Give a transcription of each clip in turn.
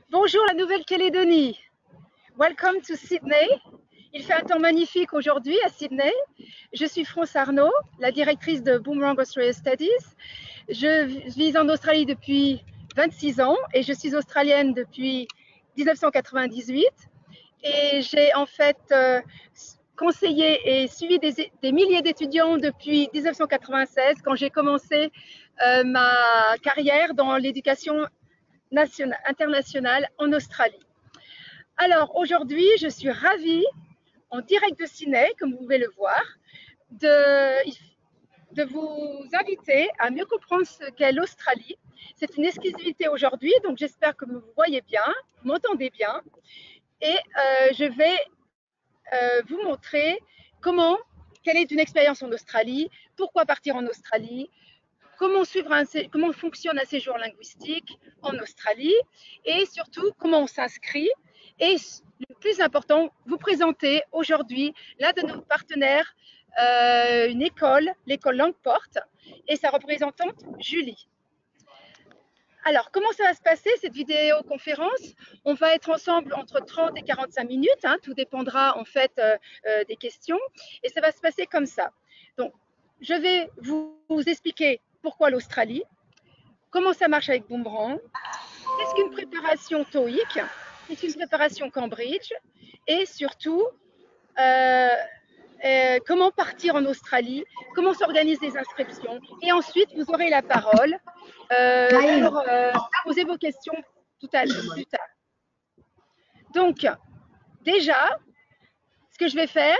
Bonjour la Nouvelle-Calédonie. Welcome to Sydney. Il fait un temps magnifique aujourd'hui à Sydney. Je suis France Arnaud, la directrice de Boomerang Australia Studies. Je vis en Australie depuis 26 ans et je suis australienne depuis 1998. Et j'ai en fait conseillé et suivi des milliers d'étudiants depuis 1996 quand j'ai commencé ma carrière dans l'éducation internationale en Australie. Alors aujourd'hui, je suis ravie, en direct de Sydney, comme vous pouvez le voir, de vous inviter à mieux comprendre ce qu'est l'Australie. C'est une exclusivité aujourd'hui, donc j'espère que vous voyez bien, vous m'entendez bien. Et je vais vous montrer quelle est une expérience en Australie, pourquoi partir en Australie, comment fonctionne un séjour linguistique en Australie et surtout comment on s'inscrit. Et le plus important, vous présenter aujourd'hui l'un de nos partenaires, une école, l'école Langport, et sa représentante Julie. Alors, comment ça va se passer cette vidéoconférence? On va être ensemble entre 30 et 45 minutes, hein, tout dépendra en fait des questions, et ça va se passer comme ça. Donc, je vais vous expliquer pourquoi l'Australie, comment ça marche avec Boomerang, qu'est-ce qu'une préparation TOEIC, qu'est-ce qu'une préparation Cambridge, et surtout, comment partir en Australie, comment s'organisent les inscriptions. Et ensuite, vous aurez la parole pour poser vos questions plus tard. Donc, déjà, ce que je vais faire,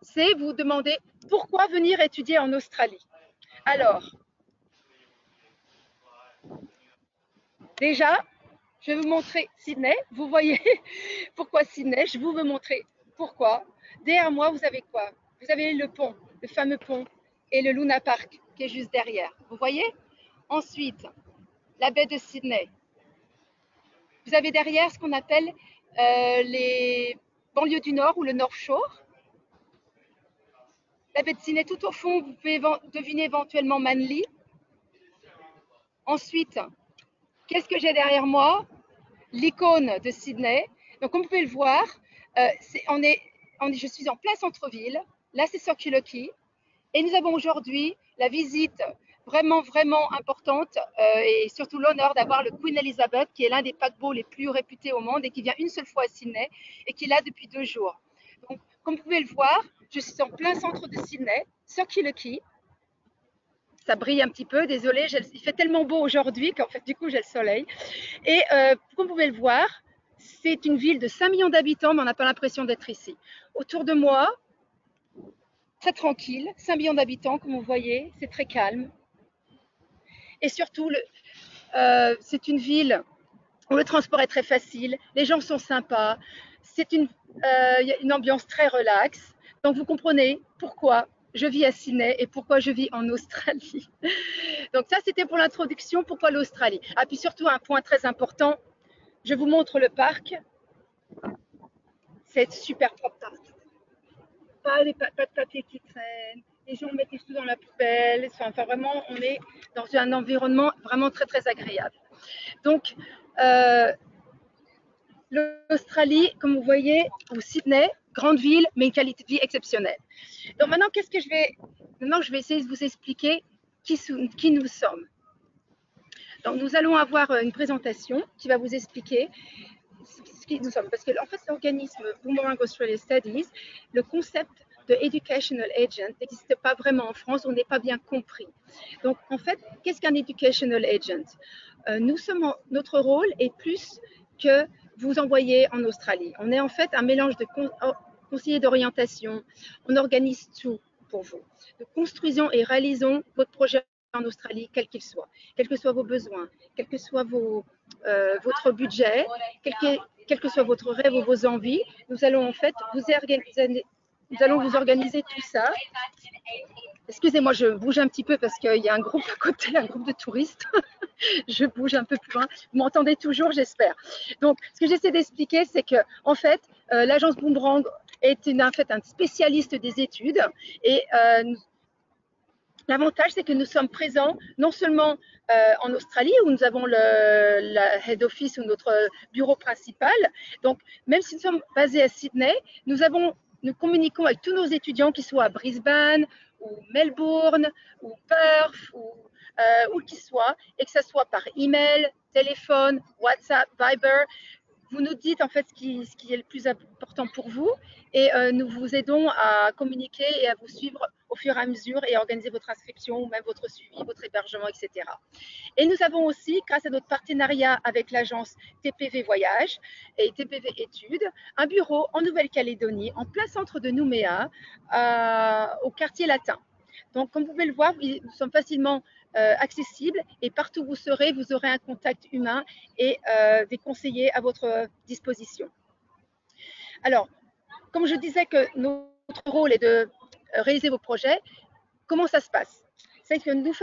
c'est vous demander pourquoi venir étudier en Australie. Alors, déjà, je vais vous montrer Sydney. Vous voyez pourquoi Sydney? Je vous veux montrer pourquoi. Derrière moi, vous avez quoi? Vous avez le pont, le fameux pont, et le Luna Park qui est juste derrière. Vous voyez? Ensuite, la baie de Sydney. Vous avez derrière ce qu'on appelle les banlieues du Nord ou le North Shore. La baie de Sydney, tout au fond, vous pouvez deviner éventuellement Manly. Ensuite, qu'est-ce que j'ai derrière moi? L'icône de Sydney. Donc, comme vous pouvez le voir, je suis en plein centre-ville. Là, c'est Circular Quay. Et nous avons aujourd'hui la visite vraiment importante et surtout l'honneur d'avoir le Queen Elizabeth, qui est l'un des paquebots les plus réputés au monde et qui vient une seule fois à Sydney et qui est là depuis 2 jours. Donc, comme vous pouvez le voir, je suis en plein centre de Sydney, Circular Quay. Ça brille un petit peu, désolé, il fait tellement beau aujourd'hui qu'en fait, du coup, j'ai le soleil. Et comme vous pouvez le voir, c'est une ville de 5 millions d'habitants, mais on n'a pas l'impression d'être ici. Autour de moi, très tranquille, 5 millions d'habitants, comme vous voyez, c'est très calme. Et surtout, c'est une ville où le transport est très facile, les gens sont sympas, c'est une ambiance très relaxe. Donc vous comprenez pourquoi je vis à Sydney et pourquoi je vis en Australie. Donc ça, c'était pour l'introduction, pourquoi l'Australie. Ah, puis surtout, un point très important, je vous montre le parc. C'est super propre. Pas de papier qui traîne, les gens mettent tout dans la poubelle. Enfin, vraiment, on est dans un environnement vraiment très agréable. Donc, l'Australie, comme vous voyez, ou Sydney, grande ville, mais une qualité de vie exceptionnelle. Donc maintenant, je vais essayer de vous expliquer qui nous sommes. Donc, nous allons avoir une présentation qui va vous expliquer qui nous sommes. Parce que, en fait, l'organisme Boomerang Australia Studies, le concept de Educational Agent n'existe pas vraiment en France, on n'est pas bien compris. Donc, en fait, qu'est-ce qu'un Educational Agent? Notre rôle est plus que vous envoyer en Australie. On est en fait un mélange de conseillers d'orientation, on organise tout pour vous. Nous construisons et réalisons votre projet en Australie, quel qu'il soit, quels que soient vos besoins, quel que soit votre budget, quel que soit votre rêve ou vos envies, nous allons en fait vous organiser tout ça. Excusez-moi, je bouge un petit peu parce qu'il y a un groupe à côté, un groupe de touristes. Je bouge un peu plus loin. Vous m'entendez toujours, j'espère. Donc, ce que j'essaie d'expliquer, c'est que, en fait, l'agence Boomerang est en fait un spécialiste des études et L'avantage, c'est que nous sommes présents non seulement en Australie, où nous avons la head office ou notre bureau principal. Donc, même si nous sommes basés à Sydney, nous communiquons avec tous nos étudiants, qu'ils soient à Brisbane ou Melbourne ou Perth où qu'ils soient, et que ce soit par email, téléphone, WhatsApp, Viber. Vous nous dites en fait ce qui est le plus important pour vous et nous vous aidons à communiquer et à vous suivre au fur et à mesure et à organiser votre inscription ou même votre suivi, votre hébergement, etc. Et nous avons aussi, grâce à notre partenariat avec l'agence TPV Voyage et TPV Études, un bureau en Nouvelle-Calédonie, en plein centre de Nouméa, au quartier latin. Donc, comme vous pouvez le voir, nous sommes facilement accessibles et partout où vous serez, vous aurez un contact humain et des conseillers à votre disposition. Alors, comme je disais que notre rôle est de réaliser vos projets, comment ça se passe? C'est que nous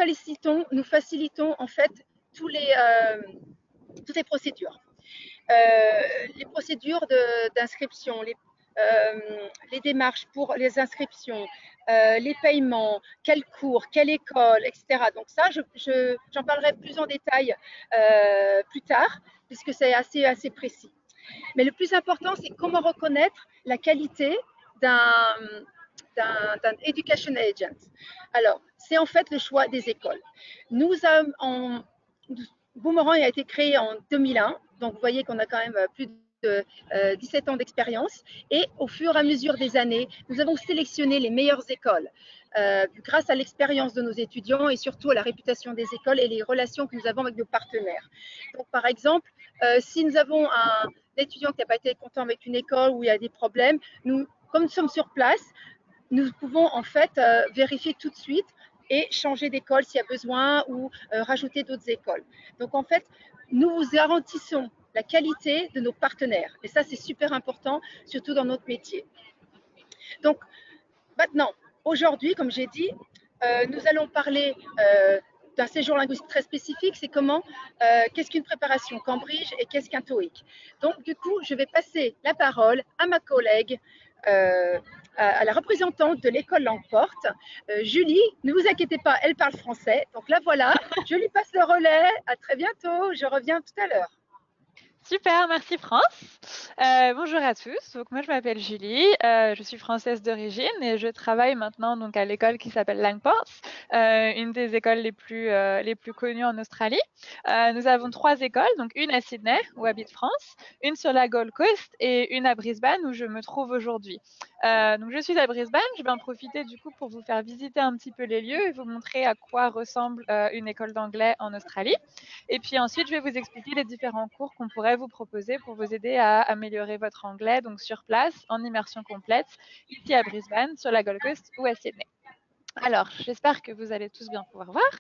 facilitons en fait toutes les procédures. Les procédures d'inscription, les démarches pour les inscriptions, les paiements, quel cours, quelle école, etc. Donc ça, j'en parlerai plus en détail plus tard, puisque c'est assez précis. Mais le plus important, c'est comment reconnaître la qualité d'un education agent. Alors, c'est en fait le choix des écoles. Boomerang a été créé en 2001, donc vous voyez qu'on a quand même plus de 17 ans d'expérience. Et au fur et à mesure des années, nous avons sélectionné les meilleures écoles grâce à l'expérience de nos étudiants et surtout à la réputation des écoles et les relations que nous avons avec nos partenaires. Donc, par exemple, si nous avons un étudiant qui n'a pas été content avec une école où il y a des problèmes, comme nous sommes sur place, nous pouvons en fait vérifier tout de suite et changer d'école s'il y a besoin ou rajouter d'autres écoles. Donc en fait, nous vous garantissons la qualité de nos partenaires. Et ça, c'est super important, surtout dans notre métier. Donc maintenant, aujourd'hui, comme j'ai dit, nous allons parler d'un séjour linguistique très spécifique, c'est qu'est-ce qu'une préparation Cambridge et qu'est-ce qu'un TOEIC. Donc du coup, je vais passer la parole à ma collègue, à la représentante de l'école Langporte, Julie. Ne vous inquiétez pas, elle parle français. Donc là voilà, je lui passe le relais. À très bientôt, je reviens tout à l'heure. Super, merci France. Bonjour à tous. Donc moi je m'appelle Julie, je suis française d'origine et je travaille maintenant donc à l'école qui s'appelle Langport, une des écoles les plus connues en Australie. Nous avons 3 écoles, donc une à Sydney où habite France, une sur la Gold Coast et une à Brisbane où je me trouve aujourd'hui. Donc je suis à Brisbane, je vais en profiter du coup pour vous faire visiter un petit peu les lieux et vous montrer à quoi ressemble une école d'anglais en Australie. Et puis ensuite, je vais vous expliquer les différents cours qu'on pourrait vous proposer pour vous aider à améliorer votre anglais, donc sur place, en immersion complète, ici à Brisbane, sur la Gold Coast ou à Sydney. Alors, j'espère que vous allez tous bien pouvoir voir.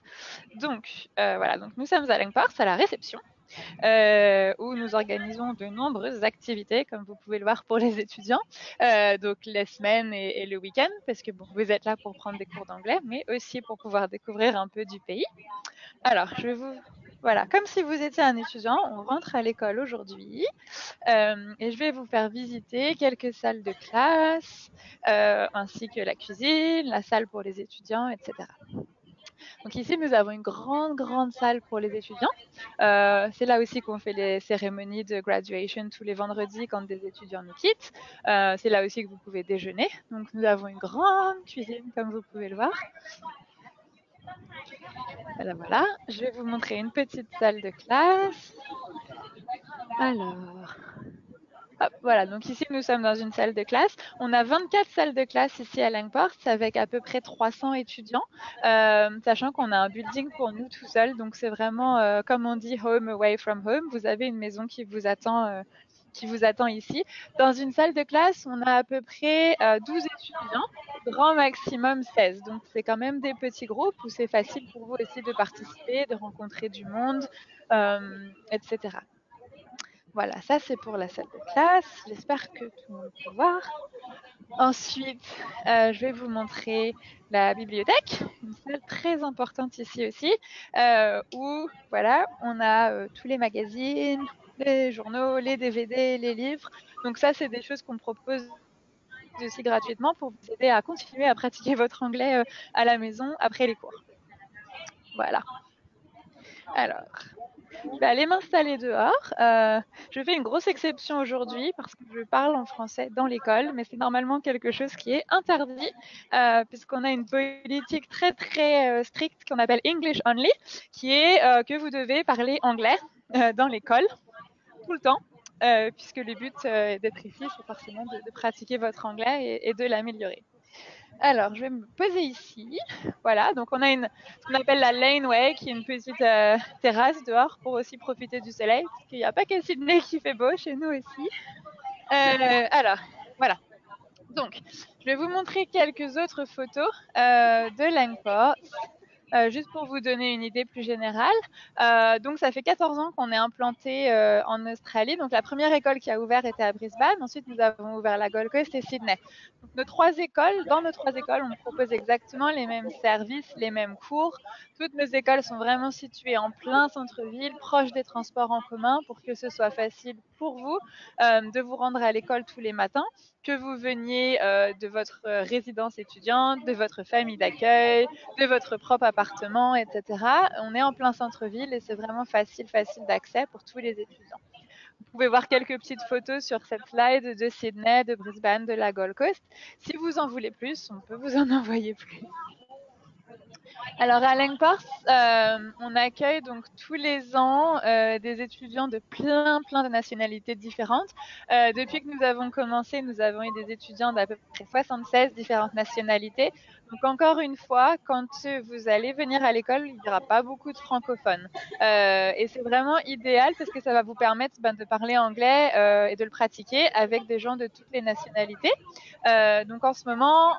Donc, voilà, donc nous sommes à Langport, à la réception, où nous organisons de nombreuses activités, comme vous pouvez le voir pour les étudiants, donc les semaines et le week-end, parce que bon, vous êtes là pour prendre des cours d'anglais, mais aussi pour pouvoir découvrir un peu du pays. Alors, voilà, comme si vous étiez un étudiant, on rentre à l'école aujourd'hui et je vais vous faire visiter quelques salles de classe, ainsi que la cuisine, la salle pour les étudiants, etc. Donc ici, nous avons une grande salle pour les étudiants. C'est là aussi qu'on fait les cérémonies de graduation tous les vendredis quand des étudiants nous quittent. C'est là aussi que vous pouvez déjeuner. Donc nous avons une grande cuisine, comme vous pouvez le voir. Voilà, je vais vous montrer une petite salle de classe. Alors, hop, voilà, donc ici nous sommes dans une salle de classe. On a 24 salles de classe ici à Langport avec à peu près 300 étudiants, sachant qu'on a un building pour nous tout seuls. Donc c'est vraiment, comme on dit, home away from home. Vous avez une maison qui vous attend ici. Dans une salle de classe, on a à peu près 12 étudiants, grand maximum 16. Donc c'est quand même des petits groupes où c'est facile pour vous aussi de participer, de rencontrer du monde, etc. Voilà, ça c'est pour la salle de classe. J'espère que tout le monde peut voir. Ensuite, je vais vous montrer la bibliothèque, une salle très importante ici aussi, où voilà, on a tous les magazines, les journaux, les DVD, les livres. Donc ça, c'est des choses qu'on propose aussi gratuitement pour vous aider à continuer à pratiquer votre anglais à la maison après les cours. Voilà. Alors, je vais aller m'installer dehors. Je fais une grosse exception aujourd'hui parce que je parle en français dans l'école, mais c'est normalement quelque chose qui est interdit puisqu'on a une politique très très stricte qu'on appelle English Only, qui est que vous devez parler anglais dans l'école tout le temps. Puisque le but d'être ici, c'est forcément de pratiquer votre anglais et de l'améliorer. Alors, je vais me poser ici. Voilà, donc on a ce qu'on appelle la laneway, qui est une petite terrasse dehors pour aussi profiter du soleil, parce qu'il n'y a pas qu'à Sydney qui fait beau, chez nous aussi. Alors, voilà. Donc, je vais vous montrer quelques autres photos de Langports. Juste pour vous donner une idée plus générale. Donc, ça fait 14 ans qu'on est implanté en Australie. Donc, la première école qui a ouvert était à Brisbane. Ensuite, nous avons ouvert la Gold Coast et Sydney. Donc, dans nos trois écoles, on propose exactement les mêmes services, les mêmes cours. Toutes nos écoles sont vraiment situées en plein centre-ville, proche des transports en commun, pour que ce soit facile pour vous de vous rendre à l'école tous les matins, que vous veniez de votre résidence étudiante, de votre famille d'accueil, de votre propre appartement, etc. On est en plein centre-ville et c'est vraiment facile d'accès pour tous les étudiants. Vous pouvez voir quelques petites photos sur cette slide de Sydney, de Brisbane, de la Gold Coast. Si vous en voulez plus, on peut vous en envoyer plus. Alors à Langports, on accueille donc tous les ans des étudiants de plein de nationalités différentes. Depuis que nous avons commencé, nous avons eu des étudiants d'à peu près 76 différentes nationalités. Donc encore une fois, quand vous allez venir à l'école, il n'y aura pas beaucoup de francophones. Et c'est vraiment idéal parce que ça va vous permettre de parler anglais et de le pratiquer avec des gens de toutes les nationalités. Donc en ce moment,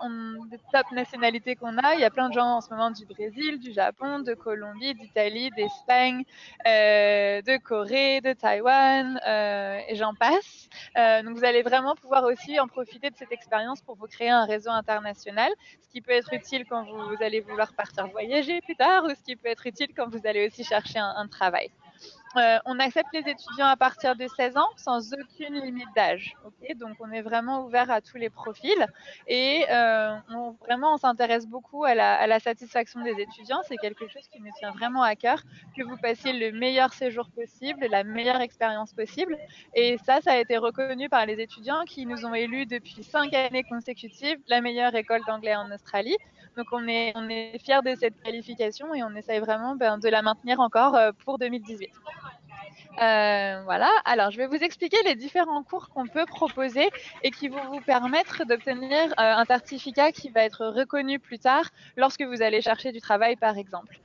des top nationalités qu'on a, il y a plein de gens en ce moment du Brésil, du Japon, de Colombie, d'Italie, d'Espagne, de Corée, de Taïwan, et j'en passe. Donc vous allez vraiment pouvoir aussi en profiter de cette expérience pour vous créer un réseau international, ce qui peut être utile quand vous allez vouloir partir voyager plus tard ou ce qui peut être utile quand vous allez aussi chercher un travail. On accepte les étudiants à partir de 16 ans sans aucune limite d'âge. Okay, donc, on est vraiment ouvert à tous les profils et on s'intéresse beaucoup à la satisfaction des étudiants. C'est quelque chose qui nous tient vraiment à cœur, que vous passiez le meilleur séjour possible, la meilleure expérience possible. Et ça a été reconnu par les étudiants qui nous ont élus depuis 5 années consécutives la meilleure école d'anglais en Australie. Donc, on est fiers de cette qualification et on essaye vraiment de la maintenir encore pour 2018. Voilà, alors je vais vous expliquer les différents cours qu'on peut proposer et qui vont vous permettre d'obtenir un certificat qui va être reconnu plus tard lorsque vous allez chercher du travail, par exemple.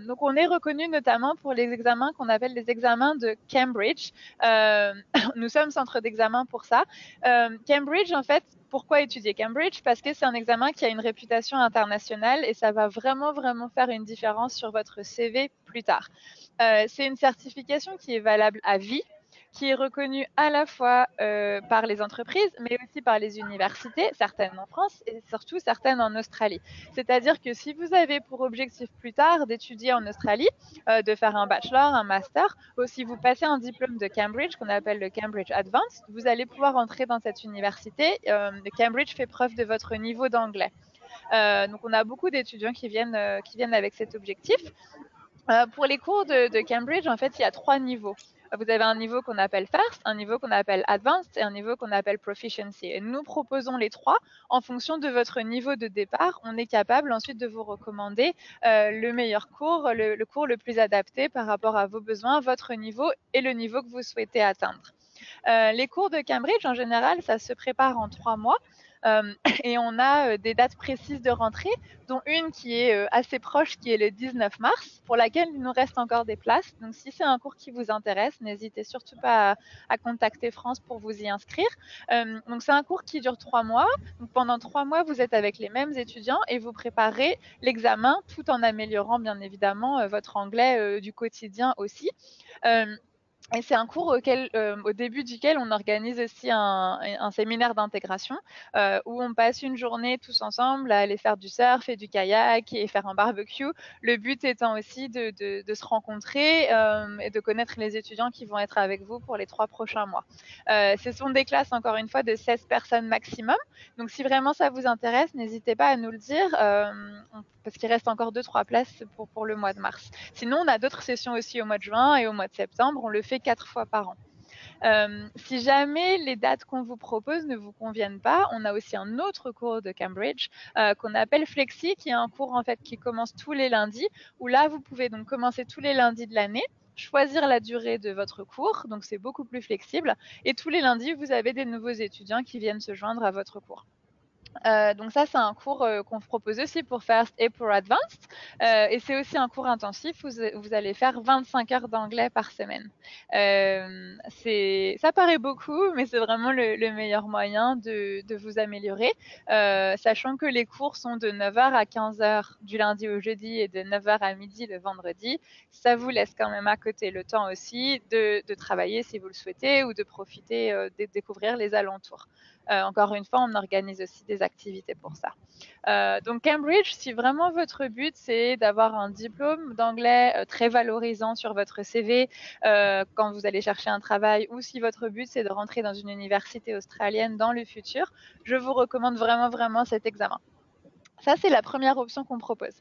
Donc, on est reconnu notamment pour les examens qu'on appelle les examens de Cambridge. Nous sommes centre d'examen pour ça. Cambridge, en fait, pourquoi étudier Cambridge? Parce que c'est un examen qui a une réputation internationale et ça va vraiment faire une différence sur votre CV plus tard. C'est une certification qui est valable à vie, qui est reconnue à la fois par les entreprises, mais aussi par les universités, certaines en France et surtout certaines en Australie. C'est-à-dire que si vous avez pour objectif plus tard d'étudier en Australie, de faire un bachelor, un master, ou si vous passez un diplôme de Cambridge, qu'on appelle le Cambridge Advanced, vous allez pouvoir entrer dans cette université. Cambridge fait preuve de votre niveau d'anglais. Donc, on a beaucoup d'étudiants qui viennent avec cet objectif. Pour les cours de Cambridge, en fait, il y a 3 niveaux. Vous avez un niveau qu'on appelle First, un niveau qu'on appelle Advanced et un niveau qu'on appelle Proficiency. Et nous proposons les 3 en fonction de votre niveau de départ. On est capable ensuite de vous recommander le meilleur cours, le cours le plus adapté par rapport à vos besoins, votre niveau et le niveau que vous souhaitez atteindre. Les cours de Cambridge, en général, ça se prépare en 3 mois. Et on a des dates précises de rentrée, dont une qui est assez proche, qui est le 19 mars, pour laquelle il nous reste encore des places. Donc, si c'est un cours qui vous intéresse, n'hésitez surtout pas à contacter France pour vous y inscrire. Donc, c'est un cours qui dure 3 mois. Donc, pendant 3 mois, vous êtes avec les mêmes étudiants et vous préparez l'examen tout en améliorant, bien évidemment, votre anglais du quotidien aussi. Et c'est un cours au début duquel on organise aussi un séminaire d'intégration où on passe une journée tous ensemble à aller faire du surf et du kayak et faire un barbecue. Le but étant aussi de se rencontrer et de connaître les étudiants qui vont être avec vous pour les 3 prochains mois. Ce sont des classes, encore une fois, de 16 personnes maximum. Donc, si vraiment ça vous intéresse, n'hésitez pas à nous le dire parce qu'il reste encore 2-3 places pour le mois de mars. Sinon, on a d'autres sessions aussi au mois de juin et au mois de septembre. On le fait 4 fois par an. Si jamais les dates qu'on vous propose ne vous conviennent pas, on a aussi un autre cours de Cambridge qu'on appelle Flexi, qui est un cours en fait qui commence tous les lundis, où là vous pouvez donc commencer tous les lundis de l'année, choisir la durée de votre cours, donc c'est beaucoup plus flexible, et tous les lundis vous avez des nouveaux étudiants qui viennent se joindre à votre cours. Donc ça, c'est un cours qu'on propose aussi pour First et pour Advanced. Et c'est aussi un cours intensif où vous allez faire 25 heures d'anglais par semaine. Ça paraît beaucoup, mais c'est vraiment le meilleur moyen de vous améliorer, sachant que les cours sont de 9h à 15h du lundi au jeudi et de 9h à midi le vendredi. Ça vous laisse quand même à côté le temps aussi de travailler si vous le souhaitez ou de profiter de découvrir les alentours. Encore une fois, on organise aussi des activités pour ça. Donc Cambridge, si vraiment votre but c'est d'avoir un diplôme d'anglais très valorisant sur votre CV quand vous allez chercher un travail, ou si votre but c'est de rentrer dans une université australienne dans le futur, je vous recommande vraiment cet examen. Ça, c'est la première option qu'on propose.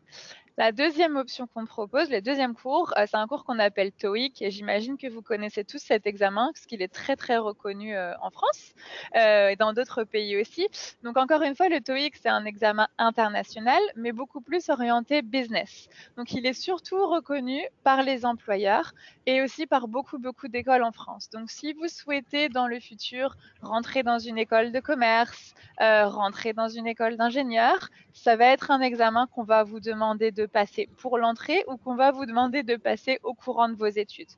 La deuxième option qu'on propose, le deuxième cours, c'est un cours qu'on appelle TOEIC et j'imagine que vous connaissez tous cet examen parce qu'il est très reconnu en France et dans d'autres pays aussi. Donc encore une fois, le TOEIC, c'est un examen international mais beaucoup plus orienté business. Donc il est surtout reconnu par les employeurs et aussi par beaucoup d'écoles en France. Donc si vous souhaitez dans le futur rentrer dans une école de commerce, rentrer dans une école d'ingénieur, ça va être un examen qu'on va vous demander de passer pour l'entrée ou qu'on va vous demander de passer au courant de vos études.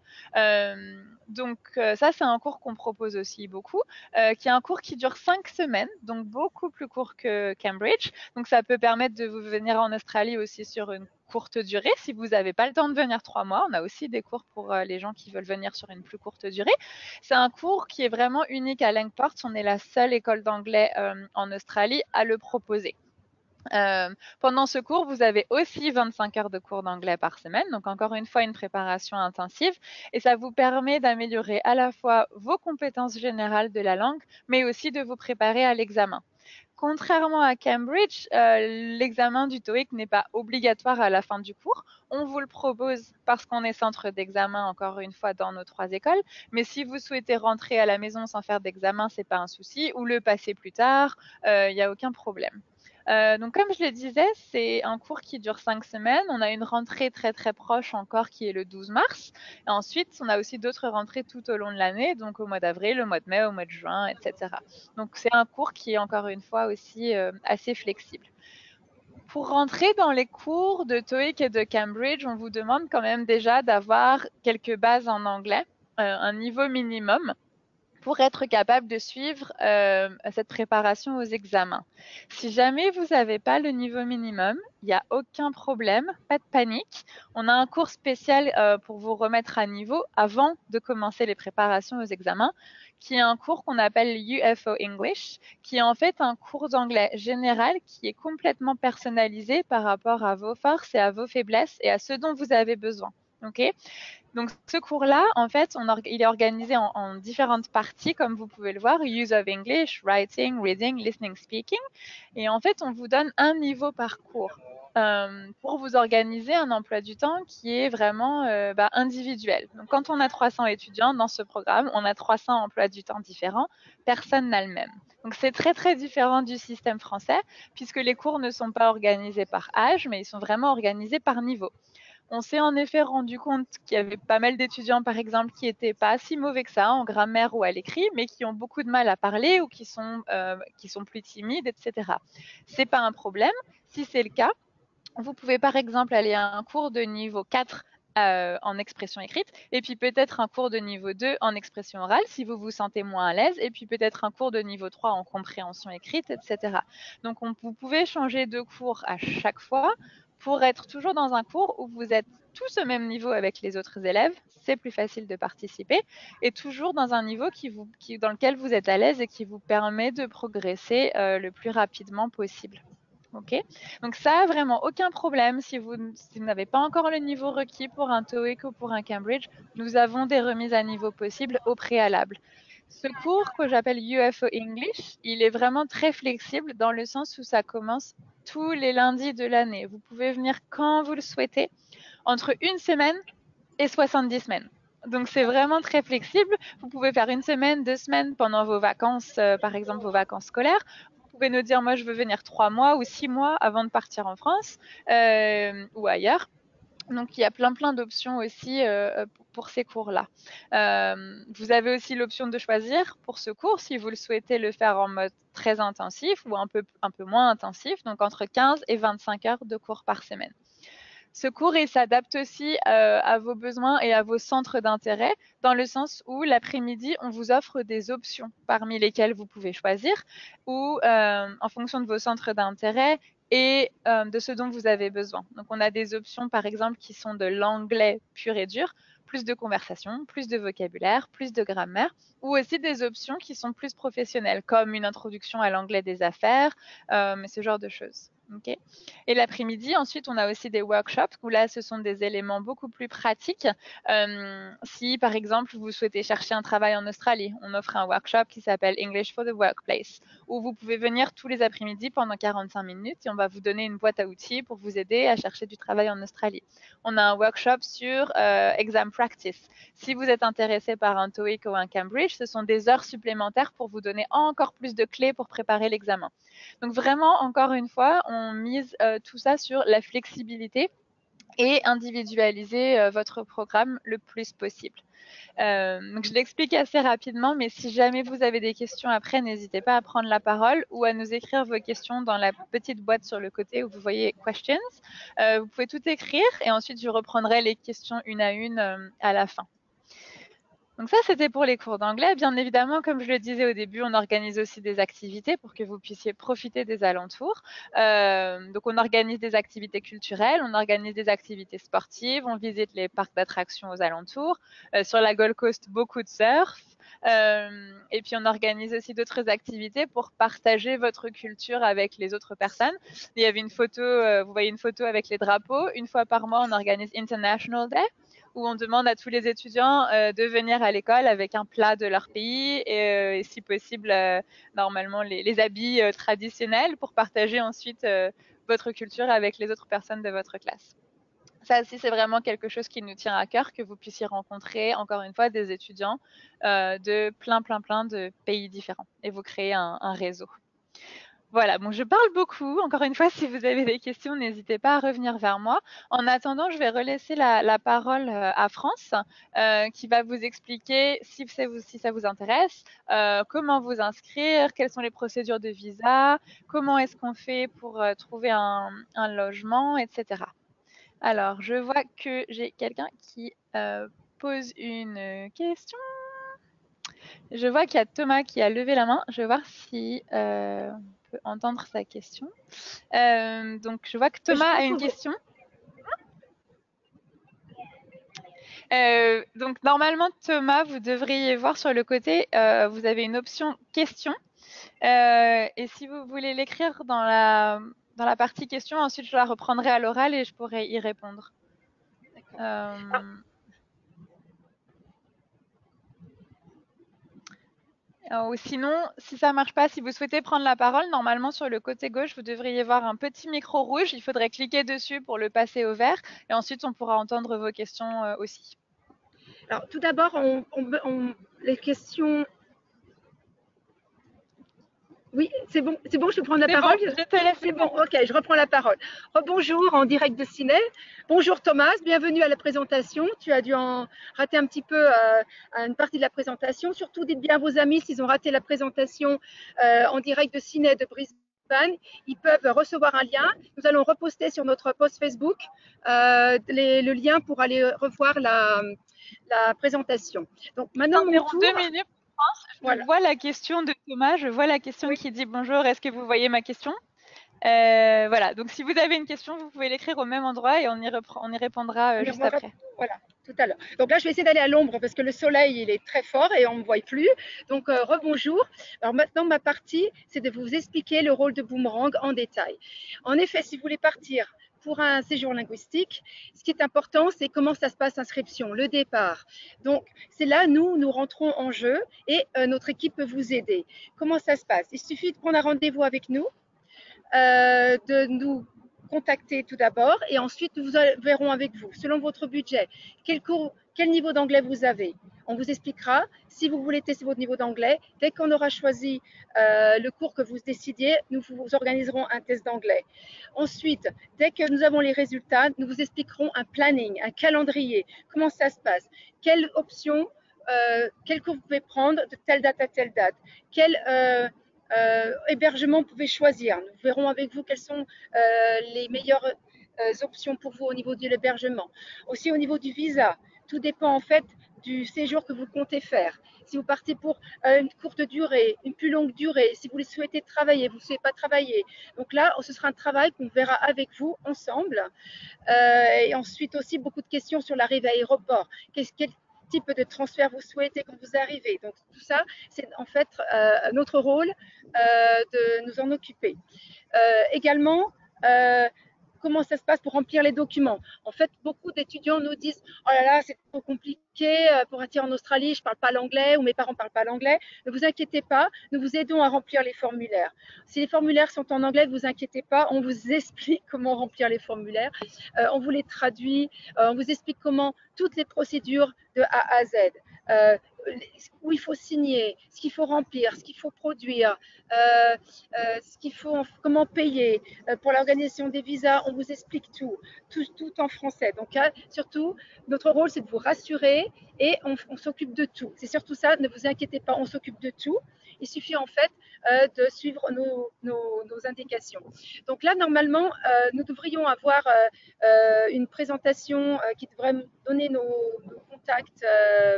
Donc ça, c'est un cours qu'on propose aussi beaucoup, qui est un cours qui dure 5 semaines, donc beaucoup plus court que Cambridge. Donc ça peut permettre de vous venir en Australie aussi sur une courte durée. Si vous n'avez pas le temps de venir 3 mois, on a aussi des cours pour les gens qui veulent venir sur une plus courte durée. C'est un cours qui est vraiment unique à Langport. On est la seule école d'anglais en Australie à le proposer. Pendant ce cours, vous avez aussi 25 heures de cours d'anglais par semaine, donc encore une fois une préparation intensive, et ça vous permet d'améliorer à la fois vos compétences générales de la langue, mais aussi de vous préparer à l'examen. Contrairement à Cambridge, l'examen du TOEIC n'est pas obligatoire à la fin du cours. On vous le propose parce qu'on est centre d'examen, encore une fois, dans nos 3 écoles. Mais si vous souhaitez rentrer à la maison sans faire d'examen, ce n'est pas un souci, ou le passer plus tard, il n'y a aucun problème. Donc comme je le disais, c'est un cours qui dure 5 semaines. On a une rentrée très proche encore qui est le 12 mars. Et ensuite, on a aussi d'autres rentrées tout au long de l'année, donc au mois d'avril, au mois de mai, au mois de juin, etc. Donc c'est un cours qui est encore une fois aussi assez flexible. Pour rentrer dans les cours de TOEIC et de Cambridge, on vous demande quand même déjà d'avoir quelques bases en anglais, un niveau minimum, pour être capable de suivre cette préparation aux examens. Si jamais vous n'avez pas le niveau minimum, il n'y a aucun problème, pas de panique. On a un cours spécial pour vous remettre à niveau avant de commencer les préparations aux examens, qui est un cours qu'on appelle UFO English, qui est en fait un cours d'anglais général qui est complètement personnalisé par rapport à vos forces et à vos faiblesses et à ce dont vous avez besoin. Okay. Donc ce cours-là, en fait, il est organisé en différentes parties, comme vous pouvez le voir, Use of English, Writing, Reading, Listening, Speaking. Et en fait, on vous donne un niveau par cours pour vous organiser un emploi du temps qui est vraiment individuel. Donc quand on a 300 étudiants dans ce programme, on a 300 emplois du temps différents, personne n'a le même. Donc c'est très différent du système français, puisque les cours ne sont pas organisés par âge, mais ils sont vraiment organisés par niveau. On s'est en effet rendu compte qu'il y avait pas mal d'étudiants, par exemple, qui n'étaient pas si mauvais que ça en grammaire ou à l'écrit, mais qui ont beaucoup de mal à parler ou qui sont plus timides, etc. C'est pas un problème. Si c'est le cas, vous pouvez par exemple aller à un cours de niveau 4 en expression écrite, et puis peut-être un cours de niveau 2 en expression orale si vous vous sentez moins à l'aise, et puis peut-être un cours de niveau 3 en compréhension écrite, etc. Donc vous pouvez changer de cours à chaque fois pour être toujours dans un cours où vous êtes tous au même niveau avec les autres élèves, c'est plus facile de participer, et toujours dans un niveau dans lequel vous êtes à l'aise et qui vous permet de progresser le plus rapidement possible. Ok, donc ça, vraiment aucun problème. Si vous n'avez pas encore le niveau requis pour un TOEIC ou pour un Cambridge, nous avons des remises à niveau possibles au préalable. Ce cours que j'appelle UFO English, il est vraiment très flexible dans le sens où ça commence tous les lundis de l'année. Vous pouvez venir quand vous le souhaitez, entre une semaine et 70 semaines. Donc c'est vraiment très flexible. Vous pouvez faire une semaine, 2 semaines pendant vos vacances, par exemple vos vacances scolaires. Vous pouvez nous dire, moi je veux venir 3 mois ou 6 mois avant de partir en France ou ailleurs. Donc il y a plein d'options aussi pour ces cours-là. Vous avez aussi l'option de choisir pour ce cours si vous le souhaitez le faire en mode très intensif ou un peu moins intensif, donc entre 15 et 25 heures de cours par semaine. Ce cours, il s'adapte aussi à vos besoins et à vos centres d'intérêt, dans le sens où l'après-midi, on vous offre des options parmi lesquelles vous pouvez choisir, ou en fonction de vos centres d'intérêt et de ce dont vous avez besoin. Donc, on a des options, par exemple, qui sont de l'anglais pur et dur, plus de conversation, plus de vocabulaire, plus de grammaire, ou aussi des options qui sont plus professionnelles, comme une introduction à l'anglais des affaires, ce genre de choses. Okay. Et l'après-midi, ensuite, on a aussi des workshops où là, ce sont des éléments beaucoup plus pratiques. Si, par exemple, vous souhaitez chercher un travail en Australie, on offre un workshop qui s'appelle English for the Workplace, où vous pouvez venir tous les après-midi pendant 45 minutes et on va vous donner une boîte à outils pour vous aider à chercher du travail en Australie. On a un workshop sur exam practice. Si vous êtes intéressé par un TOEIC ou un Cambridge, ce sont des heures supplémentaires pour vous donner encore plus de clés pour préparer l'examen. Donc vraiment, encore une fois, on mise tout ça sur la flexibilité et individualiser votre programme le plus possible. Donc je l'explique assez rapidement, mais si jamais vous avez des questions après, n'hésitez pas à prendre la parole ou à nous écrire vos questions dans la petite boîte sur le côté où vous voyez questions. Vous pouvez tout écrire et ensuite je reprendrai les questions une à une à la fin. Donc ça, c'était pour les cours d'anglais. Bien évidemment, comme je le disais au début, on organise aussi des activités pour que vous puissiez profiter des alentours. Donc on organise des activités culturelles, on organise des activités sportives, on visite les parcs d'attractions aux alentours. Sur la Gold Coast, beaucoup de surf. Et puis on organise aussi d'autres activités pour partager votre culture avec les autres personnes. Il y avait une photo, vous voyez une photo avec les drapeaux. Une fois par mois, on organise International Day, où on demande à tous les étudiants de venir à l'école avec un plat de leur pays et si possible, normalement, les habits traditionnels pour partager ensuite votre culture avec les autres personnes de votre classe. Ça aussi, c'est vraiment quelque chose qui nous tient à cœur, que vous puissiez rencontrer, encore une fois, des étudiants de plein de pays différents et vous créer un réseau. Voilà, bon, je parle beaucoup. Encore une fois, si vous avez des questions, n'hésitez pas à revenir vers moi. En attendant, je vais relaisser la parole à France, qui va vous expliquer, si ça vous intéresse, comment vous inscrire, quelles sont les procédures de visa, comment est-ce qu'on fait pour trouver un logement, etc. Alors, je vois que j'ai quelqu'un qui pose une question. Je vois qu'il y a Thomas qui a levé la main. Je vais voir si on peut entendre sa question. Donc, je vois que Thomas a une question. Donc, normalement, Thomas, vous devriez voir sur le côté, vous avez une option question. Et si vous voulez l'écrire dans la partie question, ensuite, je la reprendrai à l'oral et je pourrai y répondre. Ou sinon, si ça ne marche pas, si vous souhaitez prendre la parole, normalement sur le côté gauche, vous devriez voir un petit micro rouge. Il faudrait cliquer dessus pour le passer au vert. Et ensuite, on pourra entendre vos questions aussi. Alors, tout d'abord, les questions. Oui, c'est bon, je peux prendre la parole. Bon, je te laisse. C'est bon, ok, je reprends la parole. Bonjour, en direct de Ciné. Bonjour Thomas, bienvenue à la présentation. Tu as dû en rater un petit peu une partie de la présentation. Surtout, dites bien à vos amis s'ils ont raté la présentation en direct de Ciné de Brisbane. Ils peuvent recevoir un lien. Nous allons reposter sur notre post Facebook le lien pour aller revoir la présentation. Donc maintenant, mon tour. 2 minutes. Je vois la question de Thomas, je vois la question qui dit bonjour, est-ce que vous voyez ma question? Voilà, donc si vous avez une question, vous pouvez l'écrire au même endroit et on y répondra juste après. Voilà, tout à l'heure. Donc là, je vais essayer d'aller à l'ombre parce que le soleil, il est très fort et on ne me voit plus. Donc, rebonjour. Alors maintenant, ma partie, c'est de vous expliquer le rôle de Boomerang en détail. En effet, si vous voulez partir pour un séjour linguistique, ce qui est important, c'est comment ça se passe l'inscription, le départ. Donc, c'est là, nous rentrons en jeu et notre équipe peut vous aider. Comment ça se passe? Il suffit de prendre un rendez-vous avec nous, de nous contacter tout d'abord et ensuite nous verrons avec vous, selon votre budget, quel niveau d'anglais vous avez. On vous expliquera si vous voulez tester votre niveau d'anglais. Dès qu'on aura choisi le cours que vous décidiez, nous vous organiserons un test d'anglais. Ensuite, dès que nous avons les résultats, nous vous expliquerons un planning, un calendrier. Comment ça se passe? Quelle option, quel cours vous pouvez prendre de telle date à telle date? Quel hébergement vous pouvez choisir? Nous verrons avec vous quelles sont les meilleures options pour vous au niveau de l'hébergement. Aussi au niveau du visa, tout dépend en fait du séjour que vous comptez faire. Si vous partez pour une courte durée, une plus longue durée, si vous souhaitez travailler, vous ne souhaitez pas travailler. Donc là, ce sera un travail qu'on verra avec vous ensemble. Et ensuite aussi beaucoup de questions sur l'arrivée à l'aéroport. Quel type de transfert vous souhaitez quand vous arrivez? Donc tout ça, c'est en fait notre rôle de nous en occuper. Également, comment ça se passe pour remplir les documents? En fait, beaucoup d'étudiants nous disent « Oh là là, c'est trop compliqué pour partir en Australie, je ne parle pas l'anglais ou mes parents ne parlent pas l'anglais. » Ne vous inquiétez pas, nous vous aidons à remplir les formulaires. Si les formulaires sont en anglais, ne vous inquiétez pas, on vous explique comment remplir les formulaires. On vous les traduit, on vous explique comment toutes les procédures de A à Z. Où il faut signer, ce qu'il faut remplir, ce qu'il faut produire, ce qu'il faut, comment payer. Pour l'organisation des visas, on vous explique tout en français. Donc surtout, notre rôle, c'est de vous rassurer et on s'occupe de tout. C'est surtout ça, ne vous inquiétez pas, on s'occupe de tout. Il suffit en fait de suivre nos indications. Donc là, normalement, nous devrions avoir une présentation qui devrait donner nos contacts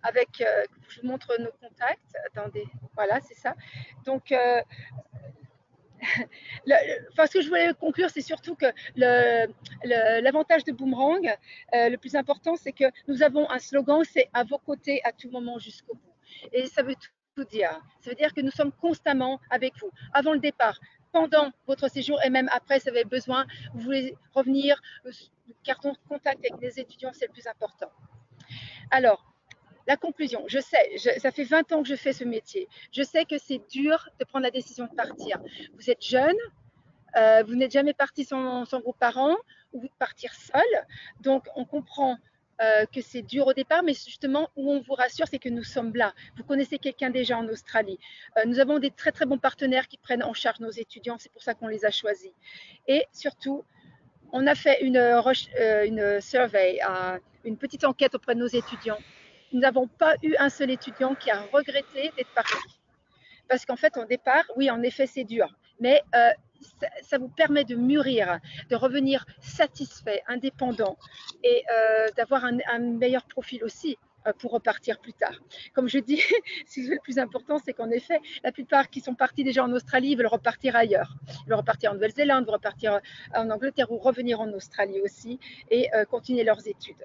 avec, je vous montre nos contacts. Attendez, voilà, c'est ça. Donc, ce que je voulais conclure, c'est surtout que l'avantage de Boomerang, le plus important, c'est que nous avons un slogan, c'est à vos côtés à tout moment jusqu'au bout. Et ça veut tout dire. Ça veut dire que nous sommes constamment avec vous, avant le départ, pendant votre séjour et même après, si vous avez besoin, vous voulez revenir, gardons contact avec les étudiants, c'est le plus important. Alors, la conclusion, je sais, ça fait 20 ans que je fais ce métier. Je sais que c'est dur de prendre la décision de partir. Vous êtes jeune, vous n'êtes jamais parti sans vos parents ou vous partir seul. Donc, on comprend que c'est dur au départ, mais justement, où on vous rassure, c'est que nous sommes là. Vous connaissez quelqu'un déjà en Australie. Nous avons des très, très bons partenaires qui prennent en charge nos étudiants. C'est pour ça qu'on les a choisis. Et surtout, on a fait une survey, une petite enquête auprès de nos étudiants. Nous n'avons pas eu un seul étudiant qui a regretté d'être parti. Parce qu'en fait, au départ, oui, en effet, c'est dur. Mais ça vous permet de mûrir, de revenir satisfait, indépendant et d'avoir un meilleur profil aussi pour repartir plus tard. Comme je dis, le plus important, c'est qu'en effet, la plupart qui sont partis déjà en Australie veulent repartir ailleurs. Ils veulent repartir en Nouvelle-Zélande, veulent repartir en Angleterre ou revenir en Australie aussi et continuer leurs études.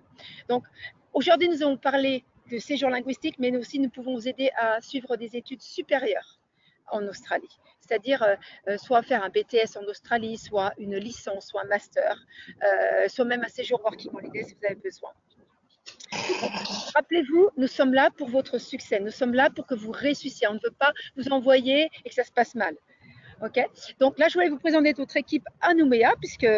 Donc, aujourd'hui, nous allons parler de séjour linguistique, mais aussi nous pouvons vous aider à suivre des études supérieures en Australie, c'est-à-dire soit faire un BTS en Australie, soit une licence, soit un master, soit même un séjour working holiday si vous avez besoin. Rappelez-vous, nous sommes là pour votre succès, nous sommes là pour que vous réussissiez. On ne veut pas vous envoyer et que ça se passe mal. Okay. Donc là, je voulais vous présenter notre équipe à Nouméa, puisque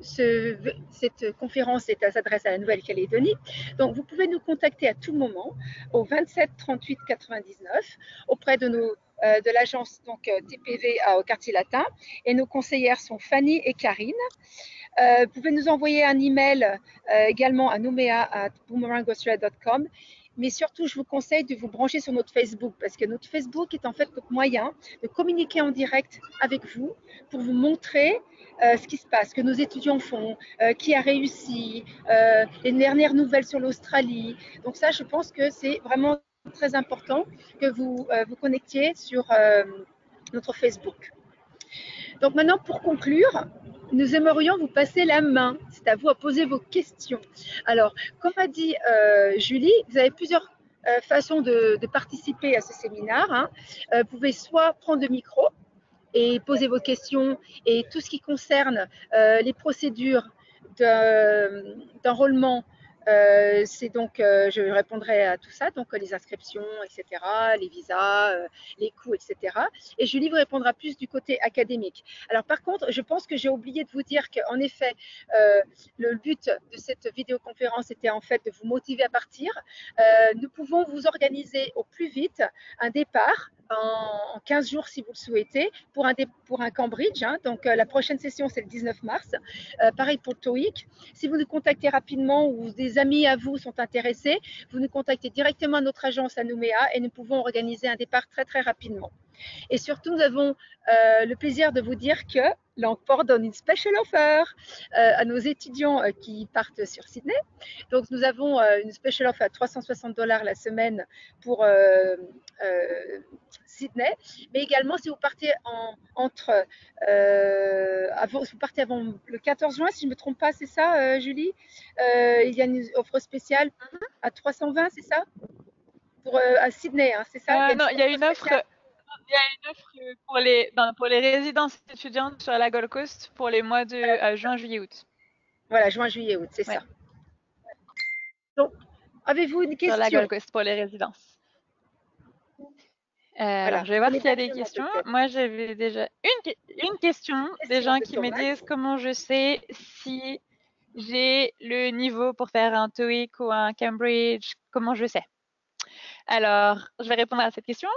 cette conférence s'adresse à la Nouvelle-Calédonie. Donc, vous pouvez nous contacter à tout moment au 27 38 99 auprès de l'agence TPV au quartier latin. Et nos conseillères sont Fanny et Karine. Vous pouvez nous envoyer un email également à noumea@boomerangaustralia.com. Mais surtout, je vous conseille de vous brancher sur notre Facebook parce que notre Facebook est en fait notre moyen de communiquer en direct avec vous pour vous montrer ce qui se passe, ce que nos étudiants font, qui a réussi, les dernières nouvelles sur l'Australie. Donc ça, je pense que c'est vraiment très important que vous vous connectiez sur notre Facebook. Donc maintenant, pour conclure, nous aimerions vous passer la main. C'est à vous à poser vos questions. Alors, comme a dit Julie, vous avez plusieurs façons de participer à ce séminaire. Hein. Vous pouvez soit prendre le micro et poser vos questions et tout ce qui concerne les procédures d'enrôlement. C'est donc, je répondrai à tout ça, donc les inscriptions, etc., les visas, les coûts, etc. Et Julie vous répondra plus du côté académique. Alors par contre, je pense que j'ai oublié de vous dire qu'en effet, le but de cette vidéoconférence était en fait de vous motiver à partir. Nous pouvons vous organiser au plus vite un départ en 15 jours si vous le souhaitez pour un Cambridge. Hein. Donc la prochaine session c'est le 19 mars. Pareil pour le TOEIC. Si vous nous contactez rapidement ou des amis à vous sont intéressés, vous nous contactez directement à notre agence à Nouméa et nous pouvons organiser un départ très très rapidement. Et surtout, nous avons le plaisir de vous dire que Langport donne une special offer à nos étudiants qui partent sur Sydney. Donc, nous avons une special offer à $360 la semaine pour Sydney. Mais également, si vous partez vous partez avant le 14 juin, si je ne me trompe pas, c'est ça, Julie il y a une offre spéciale à 320, c'est ça pour, à Sydney, hein, c'est ça Non, il y a une offre. Il y a une offre pour les résidences étudiantes sur la Gold Coast pour les mois de juin, juillet, août. Voilà, juin, juillet, août, c'est ça. Donc, avez-vous une question? Sur la Gold Coast pour les résidences. Voilà. Alors, je vais voir s'il y a des questions. Moi, j'avais déjà une question des gens qui me disent comment je sais si j'ai le niveau pour faire un TOEIC ou un Cambridge, comment je sais? Alors, je vais répondre à cette question.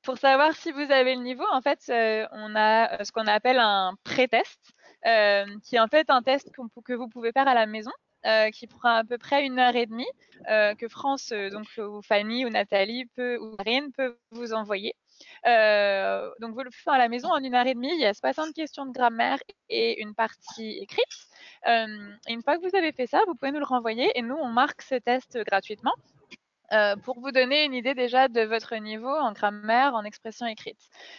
Pour savoir si vous avez le niveau, en fait, on a ce qu'on appelle un pré-test, qui est en fait un test que vous pouvez faire à la maison, qui prend à peu près 1 heure et demie, que France, donc ou Fanny ou Nathalie ou Marine peut vous envoyer. Donc vous le faites à la maison en 1 heure et demie. Il y a 60 questions de grammaire et une partie écrite. Et une fois que vous avez fait ça, vous pouvez nous le renvoyer et nous on marque ce test gratuitement. Pour vous donner une idée déjà de votre niveau en grammaire, en expression écrite.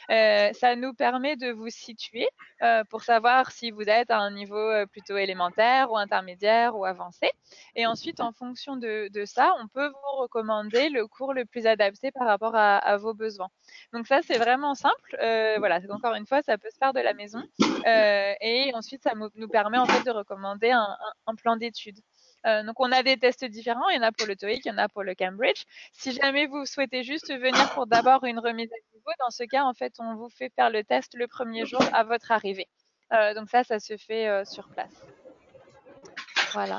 Ça nous permet de vous situer pour savoir si vous êtes à un niveau plutôt élémentaire ou intermédiaire ou avancé. Et ensuite, en fonction de ça, on peut vous recommander le cours le plus adapté par rapport à vos besoins. Donc ça, c'est vraiment simple. Voilà, encore une fois, ça peut se faire de la maison. Et ensuite, ça nous permet en fait de recommander un plan d'études. Donc, on a des tests différents. Il y en a pour le TOEIC, il y en a pour le Cambridge. Si jamais vous souhaitez juste venir pour d'abord une remise à niveau, dans ce cas, en fait, on vous fait faire le test le premier jour à votre arrivée. Donc ça se fait sur place. Voilà.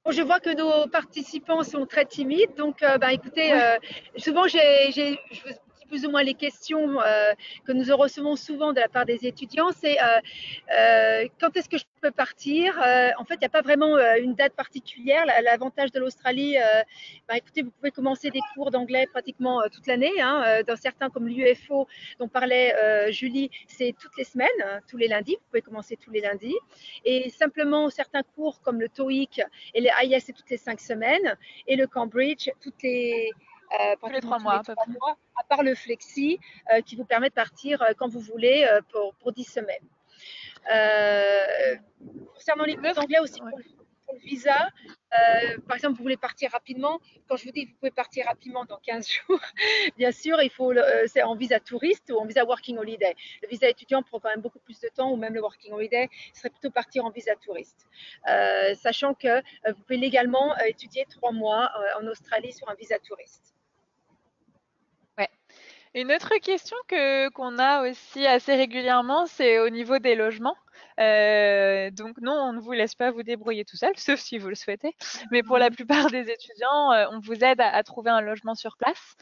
Bon, je vois que nos participants sont très timides, donc écoutez, souvent je vous dis plus ou moins les questions que nous recevons souvent de la part des étudiants, c'est quand est-ce que je peux partir? En fait, il n'y a pas vraiment une date particulière. L'avantage de l'Australie, écoutez, vous pouvez commencer des cours d'anglais pratiquement toute l'année. Hein, dans certains comme l'UFO dont parlait Julie, c'est toutes les semaines, hein, tous les lundis. Vous pouvez commencer tous les lundis. Et simplement certains cours comme le TOEIC et les IELTS, c'est toutes les 5 semaines. Et le Cambridge, tous les 3 mois, à part le flexi qui vous permet de partir quand vous voulez pour 10 semaines. Concernant les cours d'anglais aussi pour le visa, par exemple, vous voulez partir rapidement. Quand je vous dis que vous pouvez partir rapidement dans 15 jours, bien sûr, c'est en visa touriste ou en visa working holiday. Le visa étudiant prend quand même beaucoup plus de temps, ou même le working holiday serait plutôt partir en visa touriste. Sachant que vous pouvez légalement étudier 3 mois en Australie sur un visa touriste. Ouais. Une autre question qu'on a aussi assez régulièrement, c'est au niveau des logements. Donc non, on ne vous laisse pas vous débrouiller tout seul, sauf si vous le souhaitez. Mais pour la plupart des étudiants, on vous aide à trouver un logement sur place.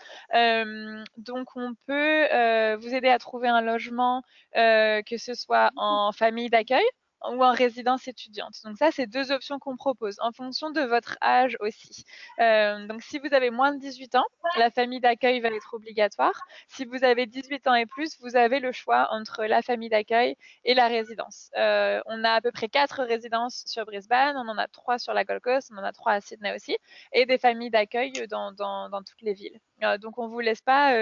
Donc on peut vous aider à trouver un logement, que ce soit en famille d'accueil ou en résidence étudiante. Donc ça, c'est 2 options qu'on propose en fonction de votre âge aussi. Donc si vous avez moins de 18 ans, la famille d'accueil va être obligatoire. Si vous avez 18 ans et plus, vous avez le choix entre la famille d'accueil et la résidence. On a à peu près 4 résidences sur Brisbane, on en a 3 sur la Gold Coast, on en a 3 à Sydney aussi, et des familles d'accueil dans toutes les villes. Donc, on ne vous laisse pas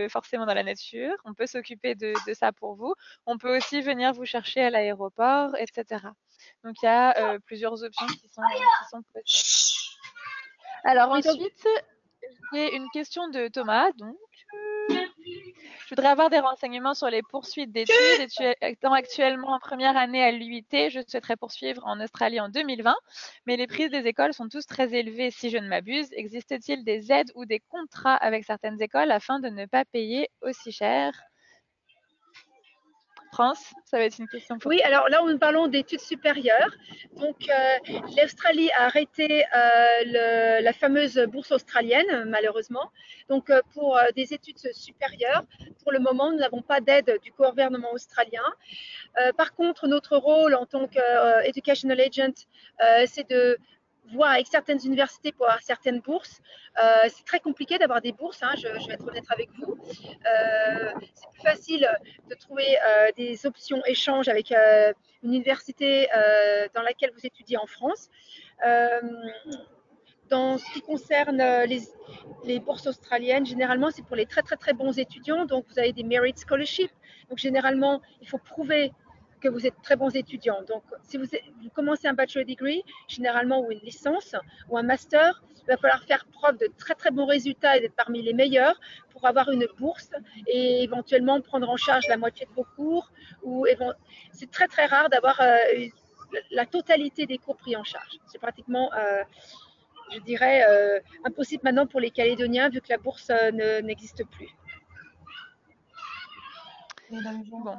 forcément dans la nature. On peut s'occuper de ça pour vous. On peut aussi venir vous chercher à l'aéroport, etc. Donc, il y a plusieurs options qui sont possibles. Alors Oui, donc, ensuite, j'ai une question de Thomas. Donc, je voudrais avoir des renseignements sur les poursuites d'études. Étant actuellement en première année à l'UIT, je souhaiterais poursuivre en Australie en 2020, mais les prix des écoles sont tous très élevés si je ne m'abuse. Existe-t-il des aides ou des contrats avec certaines écoles afin de ne pas payer aussi cher? France, ça va être une question pour oui, toi. alors là, nous parlons d'études supérieures. Donc, l'Australie a arrêté la fameuse bourse australienne, malheureusement. Donc, pour des études supérieures, pour le moment, nous n'avons pas d'aide du gouvernement australien. Par contre, notre rôle en tant qu'educational agent, c'est de voir avec certaines universités pour avoir certaines bourses. C'est très compliqué d'avoir des bourses, hein, je vais être honnête avec vous. C'est plus facile de trouver des options échanges avec une université dans laquelle vous étudiez en France. Dans ce qui concerne les bourses australiennes, généralement, c'est pour les très, très, très bons étudiants. Donc, vous avez des merit scholarships. Donc, généralement, il faut prouver que vous êtes très bons étudiants. Donc, si vous commencez un bachelor degree, généralement, ou une licence, ou un master, il va falloir faire preuve de très, très bons résultats et d'être parmi les meilleurs pour avoir une bourse et éventuellement prendre en charge la moitié de vos cours. C'est très, très rare d'avoir la totalité des cours pris en charge. C'est pratiquement je dirais, impossible maintenant pour les Calédoniens vu que la bourse n'existe plus. Bon,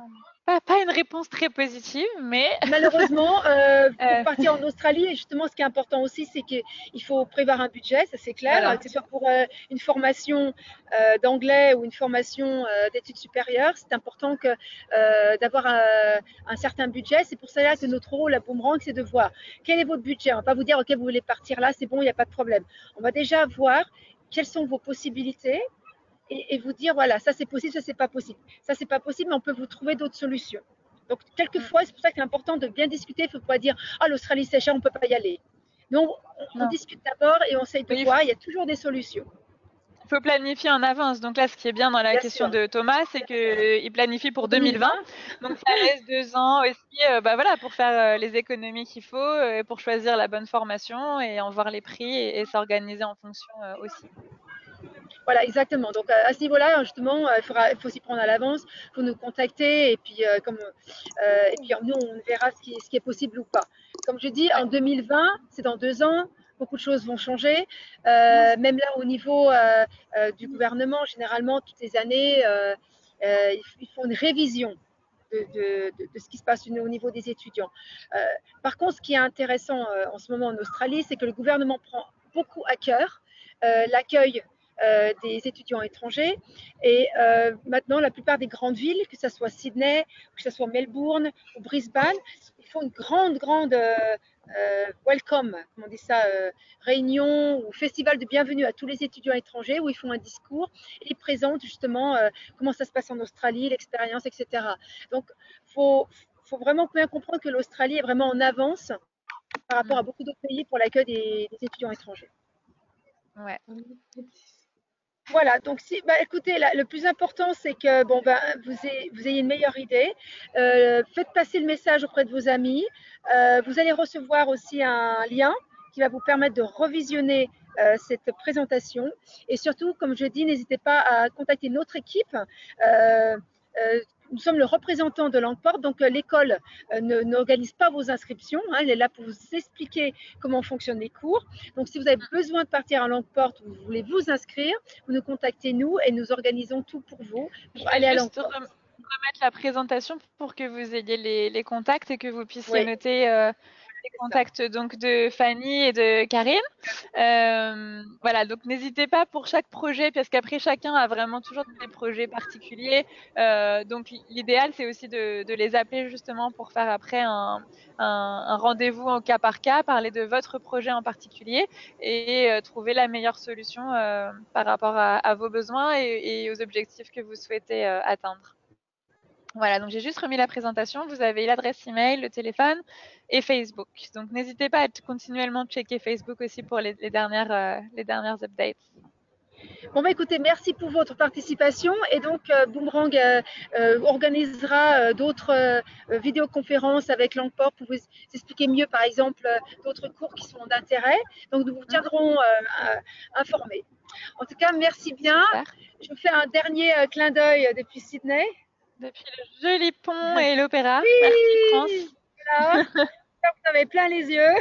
pas une réponse très positive, mais Malheureusement, pour partir en Australie, justement, ce qui est important aussi, c'est qu'il faut prévoir un budget, ça c'est clair, voilà. que ce soit pour une formation d'anglais ou une formation d'études supérieures, c'est important d'avoir un certain budget. C'est pour cela que notre rôle à Boomerang, c'est de voir quel est votre budget. On ne va pas vous dire, OK, vous voulez partir là, c'est bon, il n'y a pas de problème. On va déjà voir quelles sont vos possibilités et vous dire, voilà, ça c'est possible, ça c'est pas possible. Ça c'est pas possible, mais on peut vous trouver d'autres solutions. Donc, quelquefois, c'est pour ça que c'est important de bien discuter. Il ne faut pas dire, ah, l'Australie c'est cher, on ne peut pas y aller. Non, on discute d'abord et on essaye de voir. Il y a toujours des solutions. Il faut planifier en avance. Donc là, ce qui est bien dans la Bien question sûr. de Thomas, c'est qu'il planifie pour Pour 2020. 2020, Donc ça laisse 2 ans aussi voilà, pour faire les économies qu'il faut, pour choisir la bonne formation et en voir les prix et s'organiser en fonction aussi. voilà, exactement. Donc, à ce niveau-là, justement, il faut s'y prendre à l'avance. Il faut nous contacter et puis, et puis nous, on verra ce qui est possible ou pas. Comme je dis, en 2020, c'est dans 2 ans. Beaucoup de choses vont changer. Même là, au niveau du gouvernement, généralement, toutes les années, ils font une révision de ce qui se passe au niveau des étudiants. Par contre, ce qui est intéressant en ce moment en Australie, c'est que le gouvernement prend beaucoup à cœur l'accueil des étudiants étrangers. Et maintenant, la plupart des grandes villes, que ce soit Sydney, que ce soit Melbourne ou Brisbane, ils font une grande welcome, comment on dit ça, réunion ou festival de bienvenue à tous les étudiants étrangers où ils font un discours et ils présentent justement comment ça se passe en Australie, l'expérience, etc. Donc, faut vraiment bien comprendre que l'Australie est vraiment en avance par rapport à beaucoup d'autres pays pour l'accueil des étudiants étrangers. Ouais. Voilà, donc écoutez, le plus important, c'est que vous ayez une meilleure idée. Faites passer le message auprès de vos amis. Vous allez recevoir aussi un lien qui va vous permettre de revisionner cette présentation. Et surtout, comme je dis, n'hésitez pas à contacter notre équipe. Nous sommes le représentant de Langport, donc l'école n'organise pas vos inscriptions. Hein, elle est là pour vous expliquer comment fonctionnent les cours. Donc, si vous avez besoin de partir à Langport ou vous voulez vous inscrire, vous nous contactez nous et nous organisons tout pour vous pour aller à Juste Langport. remettre la présentation pour que vous ayez les contacts et que vous puissiez Oui, noter les contacts donc de Fanny et de Karine. Voilà, donc n'hésitez pas pour chaque projet, parce qu'après chacun a vraiment toujours des projets particuliers. Donc l'idéal, c'est aussi de les appeler justement pour faire après un rendez-vous au cas par cas, parler de votre projet en particulier et trouver la meilleure solution par rapport à vos besoins et aux objectifs que vous souhaitez atteindre. Voilà, donc j'ai juste remis la présentation. Vous avez l'adresse email, le téléphone et Facebook. Donc n'hésitez pas à continuellement checker Facebook aussi pour les dernières updates. Bon, bah, écoutez, merci pour votre participation. Et donc, Boomerang organisera d'autres vidéoconférences avec Langport pour vous expliquer mieux, par exemple, d'autres cours qui sont d'intérêt. Donc, nous vous tiendrons informés. En tout cas, merci bien. Super. Je vous fais un dernier clin d'œil depuis Sydney. Depuis le joli pont et l'opéra. Oui, Merci France. voilà. Vous avez plein les yeux.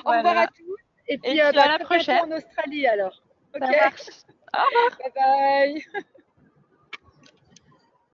Au revoir Voilà. à tous. Et Et puis, puis à la très bientôt prochaine. en Australie alors. Ça OK. marche. Au revoir. Bye bye.